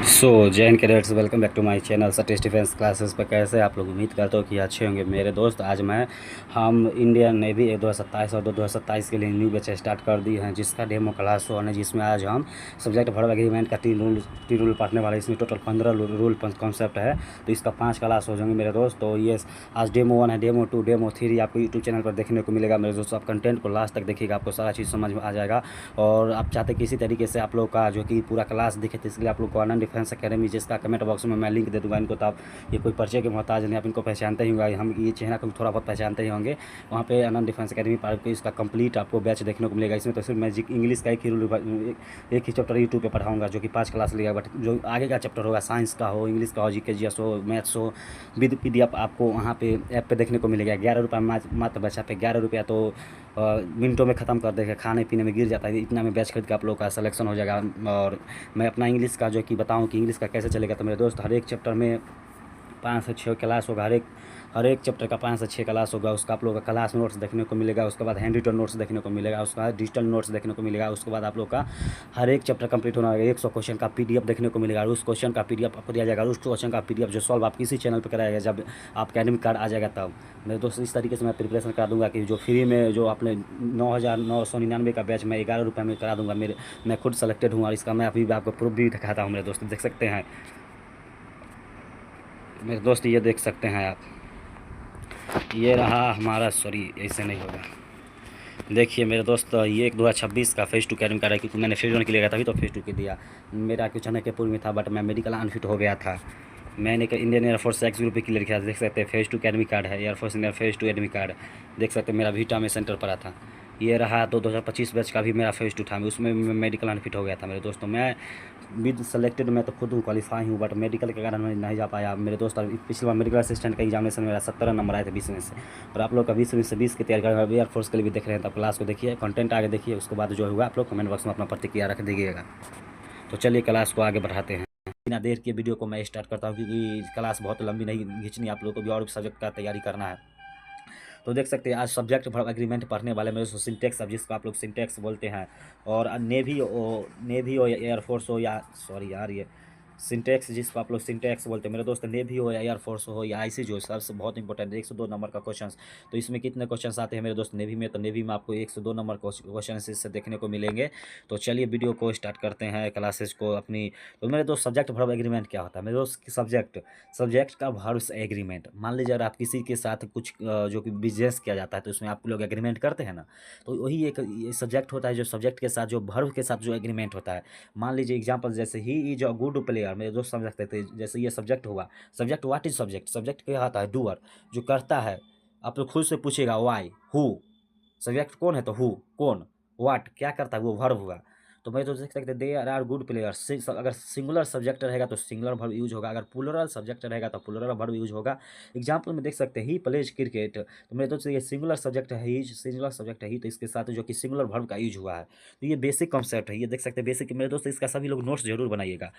सो जय हिंद cadets, welcome back to my channel Satish defence classes पर। कैसे आप लोग? उम्मीद करते हो कि अच्छे होंगे मेरे दोस्त। आज हम इंडियन नेवी 2027 और 2027 के लिए न्यू बैच स्टार्ट कर दी हैं, जिसका डेमो क्लास 1 है, जिसमें आज हम सब्जेक्ट वर्ब एग्रीमेंट का टी रूल पढ़ने वाले। इसमें टोटल 15 रूल कॉन्सेप्ट है, तो इसका 5 क्लास हो जाएंगे मेरे दोस्त। तो ये आज डेमो 1 है, डेमो 2, डेमो 3 आपको यूट्यूब चैनल पर देखने को मिलेगा मेरे दोस्त। आप कंटेंट को लास्ट तक देखिएगा, आपको सारा चीज़ समझ में आ जाएगा। और आप चाहते कि इसी तरीके से आप लोग का जो कि पूरा क्लास दिखे, तो इसलिए आप लोग को आनंद डिफेंस अकेडमी, जिसका कमेंट बॉक्स में मैं लिंक दे दूँगा इनको। तो आप ये कोई परिचय के मोहताज नहीं, आप इनको पहचानते ही होंगे, हम ये चेहरा को थोड़ा बहुत पहचानते ही होंगे। वहाँ पे आनंद डिफेंस अकेडमी पर आपको इसका कंप्लीट आपको बैच देखने को मिलेगा। इसमें तो सिर्फ मैं इंग्लिश का एक ही चैप्टर यूट्यूब पे पढ़ाऊँगा, जो कि 5 क्लास लिया। बट जो आगे का चैप्टर होगा, साइंस का हो, इंग्लिश का हो, जीके जीएस हो, मैथ्स हो, विद PDF आपको वहाँ पे ऐप पे देखने को मिलेगा। 11 रुपये मात्र बचा पे। 11 रुपया तो मिनटों में ख़त्म कर देगा, खाने पीने में गिर जाता है। इतना में बैच खरीद के आप लोग का सिलेक्शन हो जाएगा। और मैं अपना इंग्लिश का जो कि बताऊं कि इंग्लिश का कैसे चलेगा, तो मेरे दोस्त हर एक चैप्टर में 5 से 6 क्लास होगा। हर एक चैप्टर का 5 से 6 क्लास होगा। उसका आप लोग का क्लास नोट्स देखने को मिलेगा, उसके बाद हैंड रिटन नोट्स देखने को मिलेगा, उसके बाद डिजिटल नोट्स देखने को मिलेगा। उसके बाद आप लोग का हर एक चैप्टर कंप्लीट होना है, 100 क्वेश्चन का PDF देखने को मिलेगा। उस क्वेश्चन का PDF आपको दिया जाएगा, उस क्वेश्चन का PDF जो सॉल्व आप किसी चैनल पर कराएगा, जब आप एकेडमिक कार्ड आ जाएगा तब। मेरे दोस्त इस तरीके से मैं प्रिपरेशन करा दूंगा कि जो फ्री में जो आपने 9,999 का बैच मैं 11 रुपये में करा दूंगा। मैं खुद सेलेक्टेड हूँ, और इसका मैं अभी आपको प्रूफ भी दिखाता हूँ मेरे दोस्त। देख सकते हैं मेरे दोस्त, ये देख सकते हैं आप, ये रहा हमारा, सॉरी ऐसे नहीं होगा। देखिए मेरे दोस्त, ये 2026 का फेज़ 2 अकेडमी का है, क्योंकि मैंने फेज़ 1 के लिए तभी तो फेज़ 2 के दिया। मेरा कुछ चनकपुर में था, बट मैं मेडिकल अनफिट हो गया था। मैंने Indian air force x group clear किया। देख सकते हैं फेज़ 2 अकेडमी कार्ड है, एयरफोर्स इंडियन फेज़ 2 एडमी कार्ड। देख सकते हैं मेरा भीटा में सेंटर पड़ा था। ये रहा 2025 बैच का भी मेरा फेज़ 2 था, उसमें मैं मेडिकल अनफिट हो गया था मेरे दोस्तों। मैं विद सेलेक्टेड, मैं तो खुद हूँ, क्वालिफाई हूँ, बट मेडिकल के कारण मैं नहीं जा पाया मेरे दोस्त। पिछली बार मेडिकल असिस्टेंट का एग्जामिनेशन मेरा 17 नंबर आए थे 20 में से। और आप लोग का 20 में से 20 की तैयारी कर रहे हैं, एयरफोर्स के लिए भी देख रहे हैं, तो क्लास को देखिए, कंटेंट आगे देखिए। उसके बाद जो होगा आप लोग कमेंट बॉक्स में अपना प्रतिक्रिया रख दीजिएगा। तो चलिए क्लास को आगे बढ़ाते हैं। बिना देर के वीडियो को मैं स्टार्ट करता हूँ, क्योंकि क्लास बहुत लंबी नहीं खींचनी, आप लोगों को भी और सब्जेक्ट का तैयारी करना है। तो देख सकते हैं आज सब्जेक्ट वर्ब एग्रीमेंट पढ़ने वाले मेरे से सिंटेक्स, अब जिसको आप लोग सिंटेक्स बोलते हैं। और नेवी हो या एयरफोर्स हो, या सॉरी यार, ये सिंटेक्स जिसको आप लोग सिंटेक्स बोलते हैं मेरे दोस्त, नेवी हो या एयरफोर्स हो या आईसी जो, सबसे बहुत इंपॉर्टेंट 102 नंबर का क्वेश्चन। तो इसमें कितने क्वेश्चन आते हैं मेरे दोस्त नेवी में? तो नेवी में आपको 102 नंबर क्वेश्चन इससे देखने को मिलेंगे। तो चलिए वीडियो को स्टार्ट करते हैं, क्लासेस को अपनी। तो मेरे दोस्त सब्जेक्ट वर्ब एग्रीमेंट क्या होता है मेरे दोस्त? सब्जेक्ट का वर्ब्स एग्रीमेंट। मान लीजिए अगर आप किसी के साथ कुछ जो कि बिजनेस किया जाता है, तो उसमें आप लोग एग्रीमेंट करते हैं ना, तो वही एक ये सब्जेक्ट होता है, जो सब्जेक्ट के साथ जो वर्ब के साथ जो एग्रीमेंट होता है। मान लीजिए एग्जांपल, जैसे he is a good player, मेरे दोस्त समझ सकते थे। जैसे ये सब्जेक्ट हुआ, subject what is subject? Subject क्या होता है? डूअर, जो करता है। आप लोग खुद से पूछेगा वाई, हु। सब्जेक्ट कौन है? तो हु कौन, व्हाट क्या करता है, वो वर्ब हुआ। तो मैं तो देख सकते दे आर गुड प्लेयर्स। अगर सिंगुलर सब्जेक्ट रहेगा तो सिंगुलर वर्ब यूज होगा, अगर प्लूरल सब्जेक्ट रहेगा तो प्लूरल वर्ब यूज होगा। एग्जांपल में देख सकते हैं ही प्लेज क्रिकेट, तो मेरे दोस्त ये सिंगुलर सब्जेक्ट है ही, सिंगुलर सब्जेक्ट है ही, तो इसके साथ जो कि सिंगुलर वर्ब का यूज हुआ है। तो ये बेसिक कॉन्सेप्ट है, ये देख सकते हैं बेसिक। मेरे दोस्त इसका सभी लोग नोट्स जरूर बनाइएगा।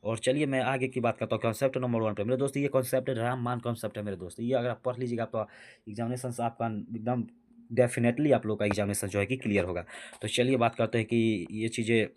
और चलिए मैं आगे की बात करता हूँ, कॉन्सेप्ट नंबर 1 पे मेरे दोस्त, ये कॉन्सेप्ट राममान कॉन्सेप्ट है मेरे दोस्त। ये अगर आप पढ़ लीजिएगा तो एग्जामिनेशन से आपका एकदम डेफिनेटली आप लोग का एग्जामिनेशन जो है कि क्लियर होगा। तो चलिए बात करते हैं कि ये चीज़ें,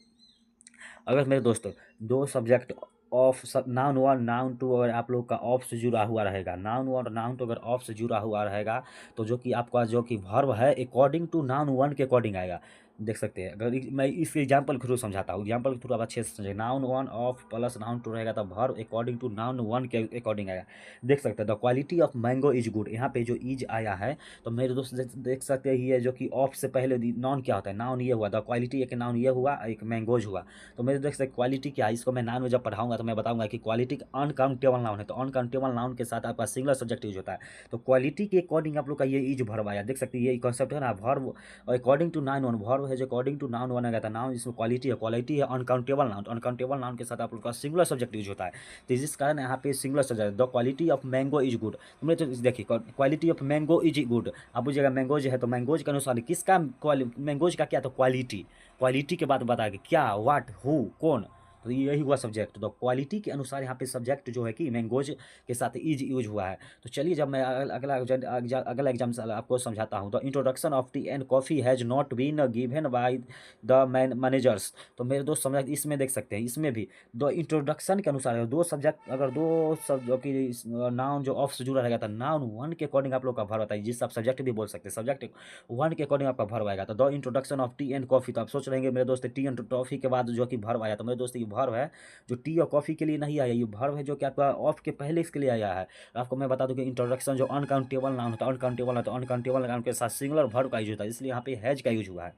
अगर मेरे दोस्तों दो सब्जेक्ट ऑफ नाउन 1 नाउन 2 अगर आप लोग का ऑफ से जुड़ा हुआ रहेगा, नाउन 1 और नाउन 2 अगर ऑफ से जुड़ा हुआ रहेगा, तो जो कि आपका जो कि वर्ब है अकॉर्डिंग टू नाउन 1 के अकॉर्डिंग आएगा। देख सकते हैं, अगर मैं इस एग्जांपल के थ्रू समझाता हूँ, एग्जांपल के थ्रू आप अच्छे से समझे। नाउन 1 ऑफ प्लस नाउन 2 रहेगा, तो वर्ब अकॉर्डिंग टू नाउन 1 के अकॉर्डिंग आएगा। देख सकते हैं the quality of mango is good, यहाँ पे जो इज आया है, तो मेरे दोस्त देख सकते हैं ये जो कि ऑफ से पहले नाउन क्या होता है, नाउन ये हुआ, द क्वालिटी एक नाउन ये हुआ, एक मैंगोज हुआ। तो मेरे देख सकते क्वालिटी क्या है, इसको मैं नाउन में जब पढ़ाऊंगा तो मैं बताऊंगा कि क्वालिटी अनकाउंटेबल नाउन है, तो अनकाउंटेबल नाउन के साथ आपका सिंगुलर सब्जेक्ट यूज होता है। तो क्वालिटी के अकॉर्डिंग आप लोग का ये इज वर्ब आया। देख सकते हैं ये कॉन्सेप्ट है ना, verb according to noun 1, verb है जो अकॉर्डिंग टू नाउन 1 आ गया था। नाउन इसमें क्वालिटी है अनकाउंटेबल नाउन, अनकाउंटेबल नाउन के साथ आप लोग का सिंगुलर सब्जेक्ट यूज होता है। तो जिस कारण यहाँ पे singular subject the quality of mango is good. तुमने तो देखिए quality of mango is good, अब पूछेगा मैंगोज है, तो मैंगोज के अनुसार किसका मैंगोज का क्या, तो क्वालिटी। क्वालिटी के बाद बता के क्या, व्हाट, हु, कौन। तो यही हुआ सब्जेक्ट। तो क्वालिटी के अनुसार यहाँ पे सब्जेक्ट जो है कि मैंगोज के साथ इज यूज हुआ है। तो चलिए जब मैं अगला एग्जाम्पल आपको समझाता हूँ। The introduction of tea and coffee has not been given by the managers. तो मेरे दोस्त समझ इसमें देख सकते हैं, इसमें भी दो इंट्रोडक्शन के अनुसार दो सब्जेक्ट, अगर दो सब जो कि नाउन जो ऑफ से जुड़ा रहेगा, तो नाउन वन के अकॉर्डिंग आप लोग का वर्ब बताइए, जिससे आप सब्जेक्ट भी बोल सकते हैं। सब्जेक्ट वन के अकॉर्डिंग आपका वर्ब आएगा। तो the introduction of tea and coffee, तो आप सोच रहे हैं मेरे दोस्त टी एंड कॉफ़ी के बाद जो कि वर्ब आया, तो मेरे दोस्त ये वर्ब है जो टी और कॉफ़ी के लिए नहीं आया, ये वर्ब है जो कि आपका ऑफ के पहले इसके लिए आया है। आपको मैं बता दूं कि इंट्रोडक्शन जो अनकाउंटेबल नाउन होता है, अनकाउंटेबल है, तो अनकाउंटेबल नाउन के साथ सिंगुलर वर्ब का यूज होता है, इसलिए यहाँ पे हैज का यूज हुआ है।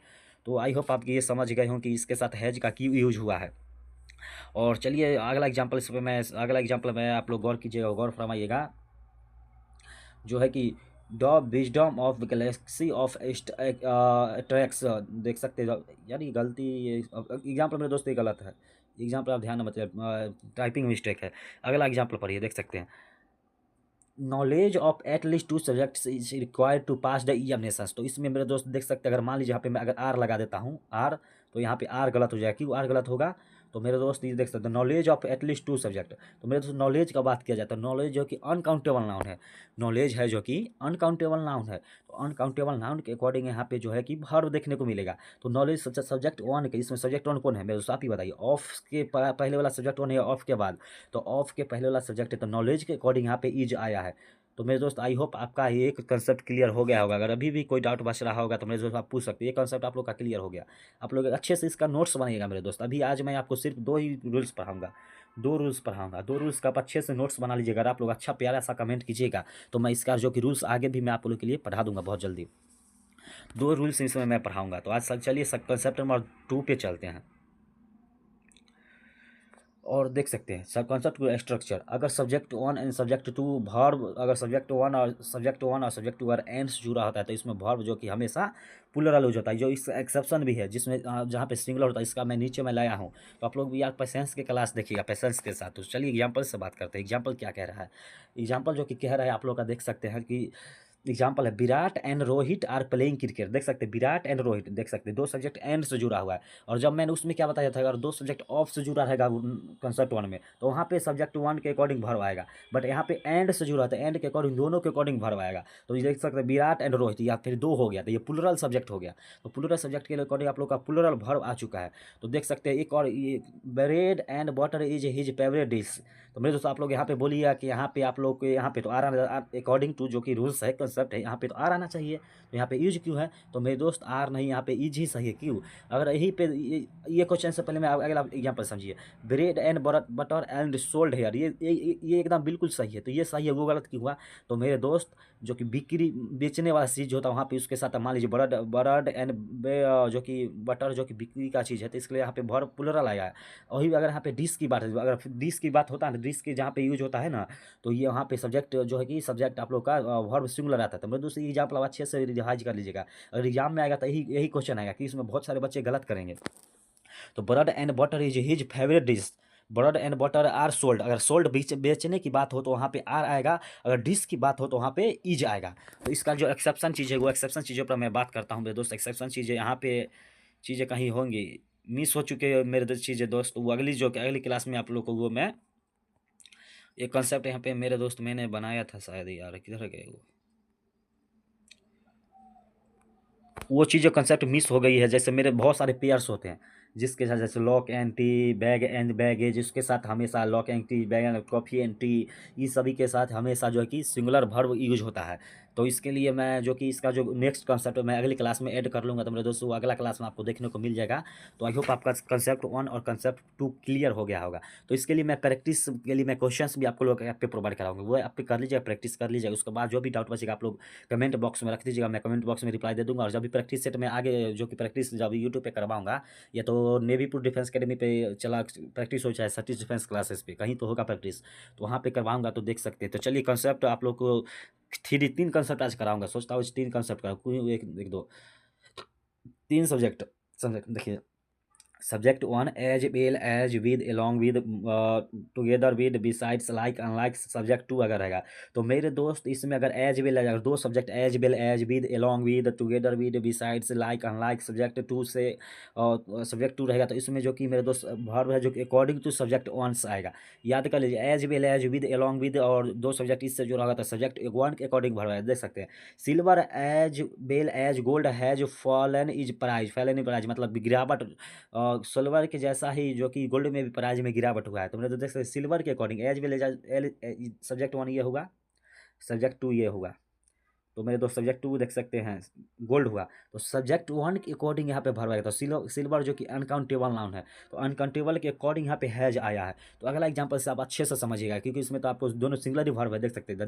तो आई होप आप ये समझ गए हों कि इसके साथ हैज का क्यों यूज हुआ है। और चलिए अगला एग्जाम्पल, इस पर मैं अगला एग्जाम्पल में आप लोग गौर कीजिएगा, गौर फरमाइएगा, जो है कि the wisdom of Galaxy of tracks. देख सकते हैं यार, ये गलती, एग्जाम्पल मेरे दोस्त ये गलत है, एग्जाम्पल आप ध्यान में मतलब टाइपिंग मिस्टेक है। अगला एग्जाम्पल पढ़िए, देख सकते हैं, knowledge of at least two subjects is required to pass the examinations. तो इसमें मेरे दोस्त देख सकते हैं, अगर मान लीजिए यहाँ पे मैं अगर आर लगा देता हूँ, आर, तो यहाँ पे आर गलत हो जाएगा। क्यों आर गलत होगा? तो मेरे दोस्त ये देख सकते हैं, knowledge of at least to subject. तो मेरे दोस्त नॉलेज का बात किया जाता है, नॉलेज जो कि अनकाउंटेबल नाउन है, नॉलेज है जो कि अनकाउंटेबल नाउन है। तो अनकाउंटेबल नाउन के अकॉर्डिंग यहाँ पे जो है कि वर्ब देखने को मिलेगा। तो नॉलेज सब्जेक्ट वन के, इसमें सब्जेक्ट वन कौन है मेरे दोस्त, आप ही बताइए। ऑफ के पहले वाला सब्जेक्ट वन है, ऑफ के बाद, तो ऑफ के पहले वाला सब्जेक्ट है, तो नॉलेज के अकॉर्डिंग यहाँ पे इज आया है। तो मेरे दोस्त आई होप आपका ये एक कंसेप्ट क्लियर हो गया होगा। अगर अभी भी कोई डाउट बच रहा होगा तो मेरे दोस्त आप पूछ सकते हैं। ये कंसेप्ट आप लोग का क्लियर हो गया। आप लोग अच्छे से इसका नोट्स बनाइएगा मेरे दोस्त। अभी आज मैं आपको सिर्फ दो ही रूल्स पढ़ाऊंगा, दो रूल्स पढ़ाऊंगा, दो रूल्स का आप अच्छे से नोट्स बना लीजिएगा। अगर आप लोग अच्छा प्यारा सा कमेंट कीजिएगा तो मैं इसका जो कि रूल्स आगे भी मैं आप लोग के लिए पढ़ा दूंगा बहुत जल्दी। दो रूल्स इसमें मैं पढ़ाऊंगा। तो आज चलिए कंसेप्ट नंबर 2 पे चलते हैं। और देख सकते हैं सब कॉन्सेप्ट को स्ट्रक्चर, अगर subject one and subject two verb, अगर सब्जेक्ट वन और सब्जेक्ट टू अगर एंड से जुड़ा होता है तो इसमें वर्ब जो कि हमेशा प्लुरल यूज होता है। जो इस एक्सेप्शन भी है जिसमें जहाँ पे सिंगुलर होता है, इसका मैं नीचे में लाया हूँ। तो आप लोग भी यार पेशेंस के क्लास देखिएगा, पेशेंस के साथ। तो चलिए एग्जाम्पल से बात करते हैं। एग्जाम्पल क्या कह रहा है? एग्जाम्पल जो कि कह रहा है आप लोग का देख सकते हैं कि एग्जाम्पल है, Virat and Rohit are playing cricket. देख सकते हैं विराट एंड रोहित, देख सकते हैं दो सब्जेक्ट एंड से जुड़ा हुआ है। और जब मैंने उसमें क्या बताया था, अगर दो सब्जेक्ट ऑफ से जुड़ा रहेगा कंसेप्ट वन में, तो वहाँ पे सब्जेक्ट वन के अकॉर्डिंग वर्ब आएगा। बट यहाँ पे एंड से जुड़ा था, एंड के अकॉर्डिंग, दोनों के अकॉर्डिंग वर्ब आएगा। तो ये देख सकते हैं विराट एंड रोहित, या फिर दो हो गया, तो ये प्लुरल सब्जेक्ट हो गया। तो प्लुरल सब्जेक्ट के अकॉर्डिंग आप लोग का प्लुरल वर्ब आ चुका है। तो देख सकते हैं एक और, ये bread and butter is his favourite dish. तो मेरे दोस्तों आप लोग यहाँ पे बोलिए कि यहाँ पे आप लोग के यहाँ पे तो आर अकॉर्डिंग टू जो कि रूल्स है, कंसेप्ट है, यहाँ पे तो आर आना चाहिए। तो यहाँ पे यूज क्यों है? तो मेरे दोस्त आर नहीं, यहाँ पे इज ही सही है। क्यों? अगर यही पे ये क्वेश्चन से पहले मैं अगला एग्जाम्पल समझिए, bread and butter and sold here, ये एकदम बिल्कुल सही है। तो ये सही है, वो गलत क्यों हुआ? तो मेरे दोस्त जो कि बिक्री बेचने वाला चीज़ होता है वहाँ पे उसके साथ मान लीजिए ब्रेड एंड जो कि बटर जो कि बिक्री का चीज़ है, तो इसके लिए यहाँ पे वर्ब प्लुरल आया है। वही अगर यहाँ पे डिश की बात है, अगर डिश की बात होता है ना, डिश के जहाँ पे यूज होता है ना, तो ये वहाँ पे सब्जेक्ट जो है कि सब्जेक्ट आप लोग का वर्ब सिंगुलर आता है। तो मेरे दोस्त एग्जाम्पल आप अच्छे से रिवाइज कर लीजिएगा। अगर एग्जाम में आएगा तो यही यही क्वेश्चन आएगा कि इसमें बहुत सारे बच्चे गलत करेंगे। तो bread and butter is his favourite dish, bread and butter are sold. अगर सोल्ड बेचने की बात हो तो वहाँ पे आर आएगा, अगर डिश की बात हो तो वहाँ पे इज आएगा। तो इसका जो एक्सेप्शन चीज़ है, वो एक्सेप्शन चीज़ों पर मैं बात करता हूँ मेरे दोस्त। एक्सेप्शन चीज़ें यहाँ पे चीज़ें कहीं होंगी मिस हो चुके हैं मेरे चीज़ें दोस्त, वो अगली जो कि अगली क्लास में आप लोग को वो मैं एक कंसेप्ट यहाँ पे मेरे दोस्त मैंने बनाया था शायद, यार किधर गए वो चीज़ जो कंसेप्ट मिस हो गई है। जैसे मेरे बहुत सारे पेयर्स होते हैं जिसके साथ, जैसे lock and T, bag and baggage, उसके साथ हमेशा lock and T, bag and coffee and T, ये सभी के साथ हमेशा जो है कि सिंगुलर वर्ब यूज होता है। तो इसके लिए मैं जो कि इसका जो नेक्स्ट कंसेप्ट मैं अगली क्लास में ऐड कर लूँगा। तो मेरे दोस्तों अगला क्लास में आपको देखने को मिल जाएगा। तो आई होप आपका कंसेप्ट वन और कंसेप्ट टू क्लियर हो गया होगा। तो इसके लिए मैं प्रैक्टिस के लिए मैं क्वेश्चंस भी आपको लोग ऐप पे प्रोवाइड कराऊंगा, वो आप पे कर लीजिएगा, प्रैक्टिस कर लीजिएगा। उसके बाद जो भी डाउट बचेगा आप लोग कमेंट बॉक्स में रख दीजिएगा, मैं कमेंट बॉक्स में रिप्लाई दे दूंगा। और जब भी प्रैक्टिस सेट में आगे जो कि प्रैक्टिस जब यूट्यूब पे करवाऊंगा, या तो नेवीपुर डिफेंस अकेडमी पे चला प्रैक्टिस हो, चाहे सतीश डिफेंस क्लासेस पे कहीं तो होगा प्रैक्टिस, तो वहाँ पे करवाऊंगा। तो देख सकते हैं। तो चलिए कंसेप्ट आप लोग को तीन कंसेप्ट आज कराऊंगा, सोचता हूँ तीन कंसेप्ट का, एक एक दो तीन सब्जेक्ट। सब्जेक्ट देखिए, subject one as well as with along with together with besides like unlike subject two अगर रहेगा तो मेरे दोस्त इसमें अगर एज वेल अगर दो subject as well as with along with together with besides like unlike subject two से सब्जेक्ट टू रहेगा तो इसमें जो कि मेरे दोस्त वर्ब है जो कि अकॉर्डिंग टू सब्जेक्ट वन से आएगा। याद कर लीजिए as well as with along with और दो सब्जेक्ट इससे जुड़ा होगा तो सब्जेक्ट वन के अकॉर्डिंग वर्ब है। देख सकते हैं silver as well as gold has fallen is price fallen is price मतलब गिरावट सिल्वर के जैसा ही जो कि गोल्ड में भी प्राइज में गिरावट हुआ है। तो मैंने तो देख सकते सिल्वर के according as well as subject one ये होगा सब्जेक्ट टू ये होगा। तो मेरे दोस्त सब्जेक्ट टू देख सकते हैं गोल्ड हुआ तो सब्जेक्ट वन के अकॉर्डिंग यहाँ पे भरवा तो सिल्वर जो कि अनकाउंटेबल नाउन है तो अनकाउंटेबल के अकॉर्डिंग यहाँ पे हैज आया है। तो अगला एग्जांपल से आप अच्छे से समझिएगा क्योंकि इसमें तो आपको दोनों सिंगुलर ही वर्ब है। देख सकते हैं the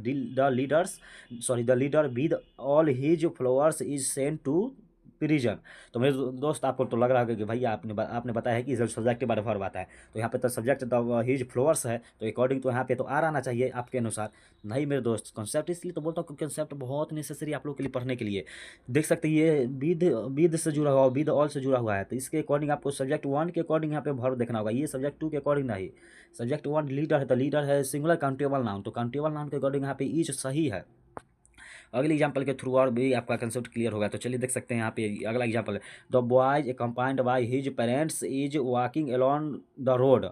leader with all his followers is sent to prison. तो मेरे दोस्त आपको तो लग रहा होगा कि भैया आपने बताया है कि सब्जेक्ट के बारे में वर्ब आता है तो यहाँ पे तो सब्जेक्ट द हिज फ्लोअर्स है तो अकॉर्डिंग तो यहाँ पे तो आ रहना चाहिए आपके अनुसार। नहीं मेरे दोस्त कॉन्सेप्ट इसलिए तो बोलता हूँ कि कॉन्सेप्ट बहुत नेसेसरी आप लोग के लिए पढ़ने के लिए। देख सकते हैं ये विद विद से जुड़ा हुआ विद ऑल से जुड़ा हुआ है तो इसके अकॉर्डिंग आपको सब्जेक्ट वन के अकॉर्डिंग यहाँ पे वर्ब देखना होगा। ये सब्जेक्ट टू के अकॉर्डिंग नहीं सब्जेक्ट वन लीडर है तो लीडर है सिंगुलर काउंटेबल नाउन तो काउंटेबल नाउन के अकॉर्डिंग यहाँ पे ईच सही है। अगले एग्जाम्पल के थ्रू और भी आपका कंसेप्ट क्लियर होगा। तो चलिए देख सकते हैं यहाँ पे अगला एग्जाम्पल है the boys accompanied by his parents is walking along the road.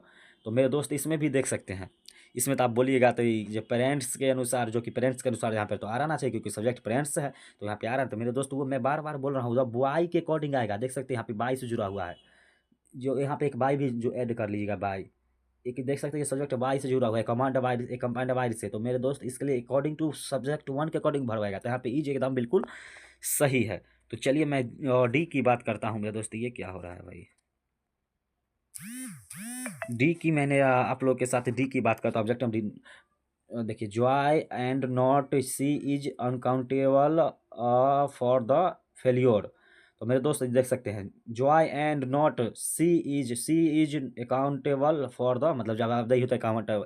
तो मेरे दोस्त इसमें भी देख सकते हैं इसमें तो आप बोलिएगा तो जो पेरेंट्स के अनुसार जो कि पेरेंट्स के अनुसार यहाँ पर तो आ रहना चाहिए क्योंकि सब्जेक्ट पेरेंट्स है तो यहाँ पे आ रहा है। तो मेरे दोस्त वो मैं बार बार बोल रहा हूँ द बॉय के अकॉर्डिंग आएगा। देख सकते हैं यहाँ पे बाई से जुड़ा हुआ है जो यहाँ पे एक बाई भी जो ऐड कर लीजिएगा बाई एक देख सकते हैं सब्जेक्ट वाई से जुड़ा हुआ है कमांड वाई कंपाउंड वाई से। तो मेरे दोस्त इसके लिए अकॉर्डिंग टू सब्जेक्ट वन के अकॉर्डिंग भरवाएगा तो यहाँ पे ईज एकदम बिल्कुल सही है। तो चलिए मैं डी की बात करता हूँ मेरे दोस्त ये क्या हो रहा है भाई डी की मैंने आप लोग के साथ डी की बात करता हूँ ऑब्जेक्ट डी। देखिए joy and not she is unaccountable for the failure. तो मेरे दोस्त देख सकते हैं joy and not she is accountable for the मतलब जवाबदेही होता है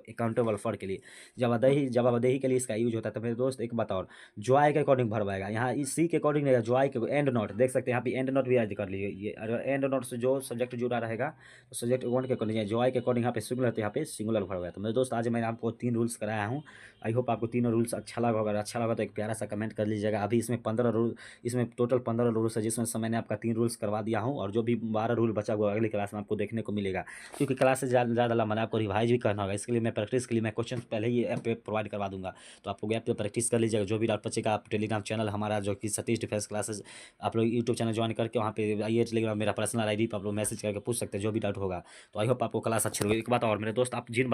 अकाउंटेबल फॉर के लिए जवाबदेही के लिए इसका यूज होता है। तो मेरे दोस्त एक बात और जॉय के अकॉर्डिंग भरवाएगा यहाँ इस सी के अकॉर्डिंग रहेगा जॉय के एंड नॉट देख सकते हैं यहाँ पे एंड नॉट भी ऐड कर लीजिए। ये अगर एंड नॉट से जो सब्जेक्ट जुड़ा रहेगा तो सब्जेक्ट वन के अकॉर्डिंग जॉय के अकॉर्डिंग यहाँ पे सिंगुलर तो यहाँ पे सिंगुलर भरवाएगा। तो मेरे दोस्त आज मैंने आपको 3 रूल्स कराया हूँ। आई होप आपको तीनों रूल्स अच्छा लगा होगा। अच्छा लगा तो एक प्यारा सा कमेंट कर लीजिएगा। अभी इसमें 15 रूल इसमें टोटल 15 रूल्स है जिसमें से मैंने आपका 3 रूल्स करवा दिया हूँ और जो भी 12 रूल बचा हुआ अगली क्लास में आपको देखने को मिलेगा क्योंकि क्लास से ज़्यादा लंबा आपको रिवाइज भी करना होगा। इसके लिए मैं प्रैक्टिस के लिए मैं क्वेश्चन पहले ही ऐप पे प्रोवाइड करवा दूंगा तो आपको ऐप पे प्रैक्टिस कर लीजिएगा। जो भी डाउट बचेगा आप टेलीग्राम चैनल हमारा जो कि सतीश डिफेंस क्लासेस आप लोग यूट्यूब चैनल ज्वाइन करके वहाँ पे आइए टेलीग्राम मेरा पर्सनल ID पर आप लोग मैसेज करके पूछ सकते हैं जो भी डाउट होगा। तो आई होप आपको क्लास अच्छी लगी। एक बात और मेरे दोस्त आप जिन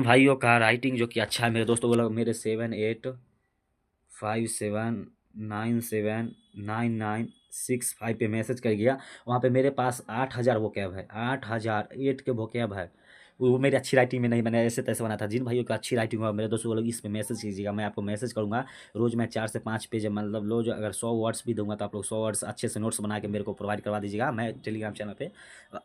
भाइयों का राइटिंग जो कि अच्छा है मेरे दोस्तों वो लोग मेरे 7857979965 पे मैसेज कर गया। वहाँ पे मेरे पास 8000 वोकैब है 8008 के वोकैब है वो मेरी अच्छी राइटिंग में नहीं मैंने ऐसे तैसे बना था। जिन भाइयों का अच्छी राइटिंग हुआ मेरे दोस्तों वो लोग इस पे मैसेज कीजिएगा मैं आपको मैसेज करूँगा। रोज़ मैं 4 से 5 पेज मतलब रोज अगर 100 वर्ड्स भी दूंगा तो आप लोग 100 वर्ड्स अच्छे से नोट्स बना के मेरे को प्रोवाइड करवा दीजिएगा। मैं टेलीग्राम चैनल पे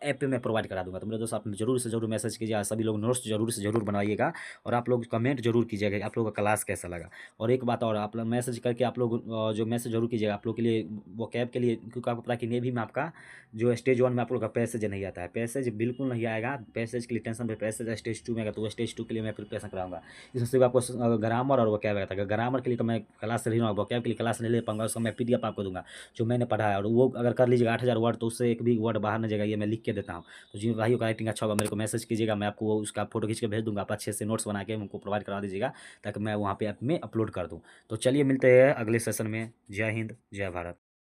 ऐप पे मैं प्रोवाइड करा दूँगा। तो मेरे दोस्त आप जरूर से जरूर मैसेज कीजिएगा। सभी लोग नोट्स जरूर से जरूर बनवाइएगा और आप लोग कमेंट जरूर कीजिएगा आप लोगों का क्लास कैसा लगा। और एक बात और आप लोग मैसेज करके आप लोग जो मैसेज जरूर कीजिएगा आप लोग के लिए वो कैब के लिए क्योंकि आपको पता है कि नेवी में आपका जो स्टेज 1 में आप लोग का पैसेज नहीं आता है। पैसेज बिल्कुल नहीं आएगा पैसेज के लिए टेंशन पे पैसेज स्टेज 2 में आएगा तो वो स्टेज 2 के लिए मैं प्रिपरेशन कराऊंगा। इसमें सिर्फ आपको ग्रामर और वो कैब आता है। ग्रामर के लिए तो मैं क्लास से नहीं लूँगा कैब के लिए क्लास नहीं ले पाऊंगा उसका मैं PDF आपको दूंगा जो मैंने पढ़ा है और वो अगर कर लीजिएगा 8000 वर्ड तो उससे एक भी वर्ड बाहर नहीं जाएगा ये मैं लिख के देता हूँ। तो जिन भाइयों का राइटिंग अच्छा होगा मेरे को मैसेज कीजिएगा मैं आपको उसका फोटो खींच के भेज दूंगा। आप अच्छे से नोट्स बना के उनको प्रोवाइड करा दीजिएगा ताकि मैं वहाँ पे ऐप में अपलोड कर दूँ। तो चलिए मिलते हैं अगले सेशन में। जय हिंद जय भारत।